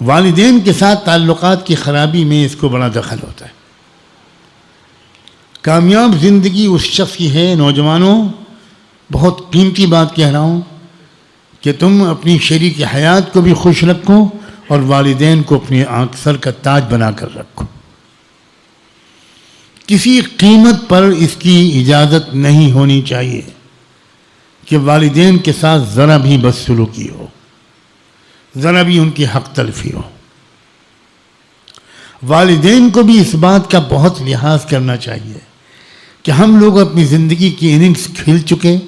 والدین کے ساتھ تعلقات کی خرابی میں اس کو بڑا دخل ہوتا ہے۔ کامیاب زندگی اس شخص کی ہے، نوجوانوں بہت قیمتی بات کہہ رہا ہوں، کہ تم اپنی شریک حیات کو بھی خوش رکھو اور والدین کو اپنی آنکھ سر کا تاج بنا کر رکھو۔ کسی قیمت پر اس کی اجازت نہیں ہونی چاہیے کہ والدین کے ساتھ ذرا بھی بدسلوکی ہو، ذرا بھی ان کی حق تلفی ہو۔ والدین کو بھی اس بات کا بہت لحاظ کرنا چاہیے کہ ہم لوگ اپنی زندگی کی اننگز کھیل چکے،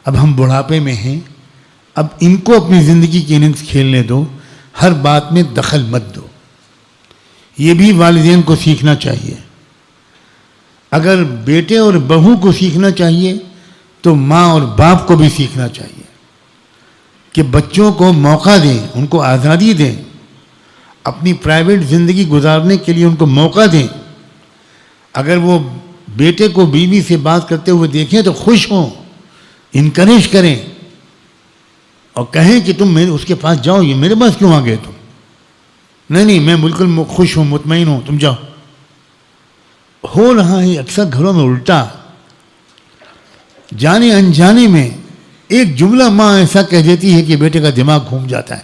اب ہم بڑھاپے میں ہیں، اب ان کو اپنی زندگی کی اننگز کھیلنے دو، ہر بات میں دخل مت دو۔ یہ بھی والدین کو سیکھنا چاہیے۔ اگر بیٹے اور بہو کو سیکھنا چاہیے تو ماں اور باپ کو بھی سیکھنا چاہیے کہ بچوں کو موقع دیں، ان کو آزادی دیں، اپنی پرائیویٹ زندگی گزارنے کے لیے ان کو موقع دیں۔ اگر وہ بیٹے کو بیوی سے بات کرتے ہوئے دیکھیں تو خوش ہوں، انکریج کریں اور کہیں کہ تم اس کے پاس جاؤ، یہ میرے پاس کیوں آ گئے تم؟ نہیں میں بالکل خوش ہوں، مطمئن ہوں، تم جاؤ۔ ہو رہا ہے اکثر گھروں میں الٹا، جانے انجانے میں ایک جملہ ماں ایسا کہہ دیتی ہے کہ بیٹے کا دماغ گھوم جاتا ہے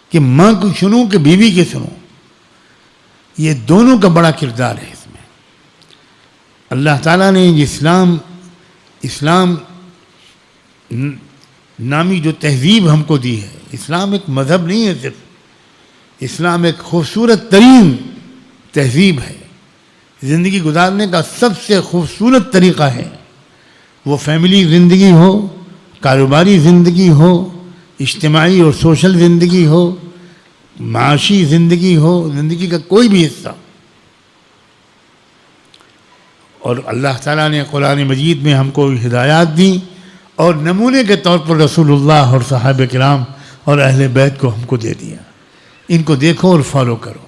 کہ ماں کو سنوں کہ بیوی کے سنوں۔ یہ دونوں کا بڑا کردار ہے اس میں۔ اللہ تعالیٰ نے اسلام نامی جو تہذیب ہم کو دی ہے، اسلام ایک مذہب نہیں ہے صرف، اسلام ایک خوبصورت ترین تہذیب ہے۔ زندگی گزارنے کا سب سے خوبصورت طریقہ ہے، وہ فیملی زندگی ہو، کاروباری زندگی ہو، اجتماعی اور سوشل زندگی ہو، معاشی زندگی ہو، زندگی کا کوئی بھی حصہ۔ اور اللہ تعالیٰ نے قرآن مجید میں ہم کو ہدایات دی اور نمونے کے طور پر رسول اللہ اور صحابہ کرام اور اہل بیت کو ہم کو دے دیا۔ ان کو دیکھو اور فالو کرو۔